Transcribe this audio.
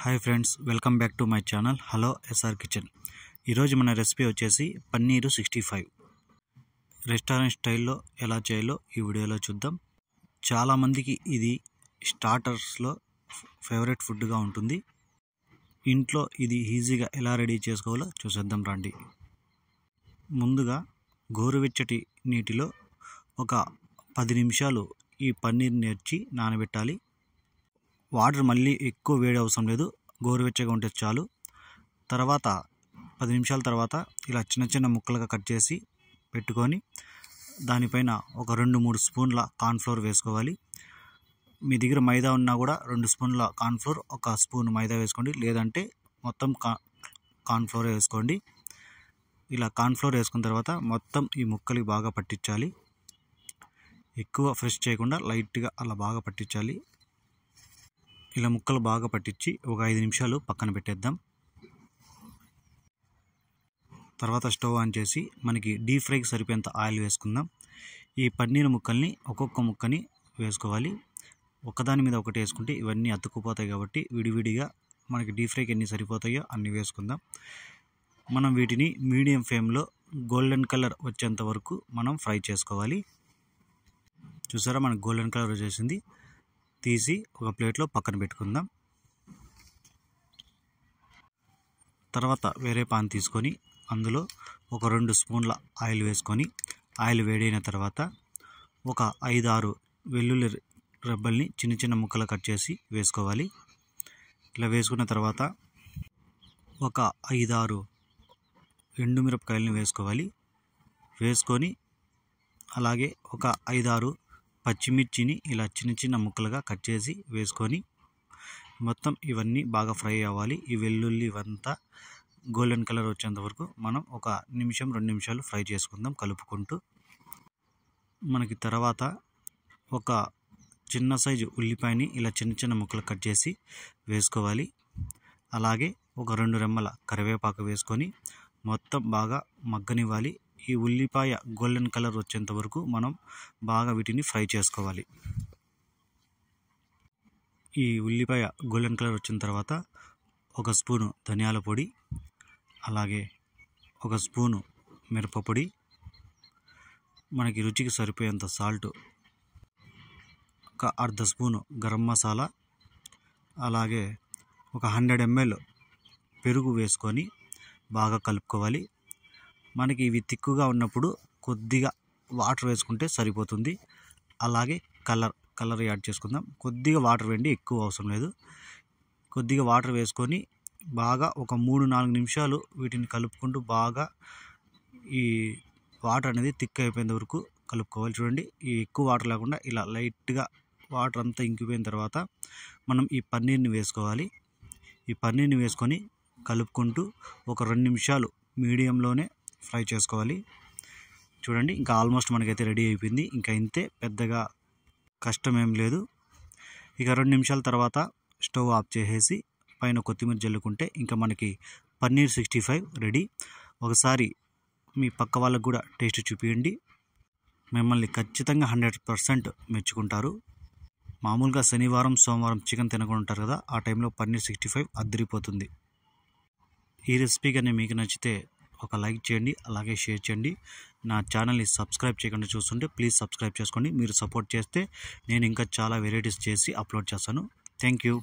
Hi friends, welcome back to my channel hello SR kitchen. ఈరోజు మన recipe వచ్చేసి paneer 65 restaurant స్టైల్లో ఎలా చేయాలో ఈ వీడియోలో చూద్దాం. చాలామందికి ఇది స్టార్టర్స్లో ఫేవరెట్ ఫుడ్గా ఉంటుంది. ఇంట్లో ఇది ఈజీగా ఎలా రెడీ చేసుకోవాలో చూసేద్దాం రండి. ముందుగా గోరువెచ్చటి నీటిలో ఒక 10 నిమిషాలు ఈ పన్నీర్ నేర్చి నానబెట్టాలి. వాటర్ మళ్ళీ ఎక్కువ వేడి అవసరం లేదు, గోరువెచ్చగా ఉంటే చాలు. తర్వాత 10 నిమిషాల తర్వాత ఇలా చిన్న చిన్న ముక్కలుగా కట్ చేసి పెట్టుకొని దానిపైన ఒక 2-3 స్పూన్ల కార్న్ఫ్లోర్ వేసుకోవాలి. మీ దగ్గర మైదా ఉన్నా కూడా 2 స్పూన్ల కార్న్ఫ్లోర్, 1 స్పూన్ మైదా వేసుకోండి, లేదంటే మొత్తం కార్న్ఫ్లోర్ వేసుకోండి. ఇలా కార్న్ఫ్లోర్ వేసుకున్న తర్వాత మొత్తం ఈ ముక్కలకి బాగా పట్టించాలి. ఎక్కువ ఫ్రెష్ చేయకుండా లైట్గా అలా బాగా పట్టించాలి. ఇలా ముక్కలు బాగా పట్టించి ఒక 5 నిమిషాలు పక్కన పెట్టేద్దాం. తర్వాత స్టవ్ ఆన్ చేసి మనకి డీప్ ఫ్రైకి సరిపోయేంత ఆయిల్ వేసుకుందాం. ఈ పన్నీర్ ముక్కల్ని ఒక్కొక్క ముక్కని వేసుకోవాలి. ఒకదాని మీద ఒకటి వేసుకుంటే ఇవన్నీ అతుక్కుపోతాయి కాబట్టి విడివిడిగా మనకి డీప్ ఫ్రైకి ఎన్ని సరిపోతాయో అన్ని వేసుకుందాం. మనం వీటిని మీడియం ఫ్లేమ్లో గోల్డెన్ కలర్ వచ్చేంత వరకు మనం ఫ్రై చేసుకోవాలి. చూసారా, మనకు గోల్డెన్ కలర్ వచ్చేసింది. తీసి ఒక ప్లేట్లో పక్కన పెట్టుకుందాం. తర్వాత వేరే పాన్ తీసుకొని అందులో ఒక 2 స్పూన్ల ఆయిల్ వేసుకొని ఆయిల్ వేడైన తర్వాత ఒక 5-6 వెల్లుల్లి రెబ్బల్ని చిన్న చిన్న ముక్కలు కట్ చేసి వేసుకోవాలి. ఇలా వేసుకున్న తర్వాత ఒక 5-6 ఎండుమిరపకాయలని వేసుకోవాలి. వేసుకొని అలాగే ఒక 5-6 పచ్చిమిర్చిని ఇలా చిన్న చిన్న ముక్కలుగా కట్ చేసి వేసుకొని మొత్తం ఇవన్నీ బాగా ఫ్రై అవ్వాలి. ఈ వెల్లుల్లి ఇవంతా గోల్డెన్ కలర్ వచ్చేంత వరకు మనం ఒక 1-2 నిమిషాలు ఫ్రై చేసుకుందాం కలుపుకుంటూ. మనకి తర్వాత ఒక చిన్న సైజు ఉల్లిపాయని ఇలా చిన్న చిన్న ముక్కలు కట్ చేసి వేసుకోవాలి. అలాగే ఒక 2 రెమ్మల కరివేపాకు వేసుకొని మొత్తం బాగా మగ్గనివ్వాలి. ఈ ఉల్లిపాయ గోల్డెన్ కలర్ వచ్చేంత వరకు మనం బాగా వీటిని ఫ్రై చేసుకోవాలి. ఈ ఉల్లిపాయ గోల్డెన్ కలర్ వచ్చిన తర్వాత 1 స్పూను ధనియాల పొడి, అలాగే 1 స్పూను మిరపపొడి, మనకి రుచికి సరిపోయేంత సాల్ట్, ఒక 1/2 స్పూను గరం మసాలా, అలాగే ఒక 100 ml పెరుగు వేసుకొని బాగా కలుపుకోవాలి. మనకి ఇవి తిక్కుగా ఉన్నప్పుడు కొద్దిగా వాటర్ వేసుకుంటే సరిపోతుంది. అలాగే కలర్ యాడ్ చేసుకుందాం. కొద్దిగా వాటర్ వేయండి, ఎక్కువ అవసరం లేదు. కొద్దిగా వాటర్ వేసుకొని బాగా ఒక 3-4 నిమిషాలు వీటిని కలుపుకుంటూ బాగా ఈ వాటర్ అనేది థిక్ అయిపోయేంత వరకు కలుపుకోవాలి. చూడండి, ఈ ఎక్కువ వాటర్ లేకుండా ఇలా లైట్గా వాటర్ అంతా ఇంకిపోయిన తర్వాత మనం ఈ పన్నీర్ని వేసుకోవాలి. ఈ పన్నీర్ని వేసుకొని కలుపుకుంటూ ఒక 2 నిమిషాలు మీడియంలోనే ఫ్రై చేసుకోవాలి. చూడండి, ఇంకా ఆల్మోస్ట్ మనకైతే రెడీ అయిపోయింది. ఇంకా ఇంతే, పెద్దగా కష్టం ఏం లేదు. ఇక 2 నిమిషాల తర్వాత స్టవ్ ఆఫ్ చేసేసి పైన కొత్తిమీర జల్లుకుంటే ఇంకా మనకి పన్నీర్ 65 రెడీ. ఒకసారి మీ పక్క వాళ్ళకు కూడా టేస్ట్ చూపించండి, మిమ్మల్ని ఖచ్చితంగా 100% మెచ్చుకుంటారు. మామూలుగా శనివారం సోమవారం చికెన్ తినకుండా ఉంటారు కదా, ఆ టైంలో పన్నీర్ 65 అద్దరిపోతుంది. ఈ రెసిపీ కానీ మీకు నచ్చితే ఒక లైక్ చేయండి, అలాగే షేర్ చేయండి. నా ఛానల్ని సబ్స్క్రైబ్ చేయకుండా చూస్తుంటే ప్లీజ్ సబ్స్క్రైబ్ చేసుకోండి. మీరు సపోర్ట్ చేస్తే నేను ఇంకా చాలా వెరైటీస్ చేసి అప్లోడ్ చేస్తాను. Thank you.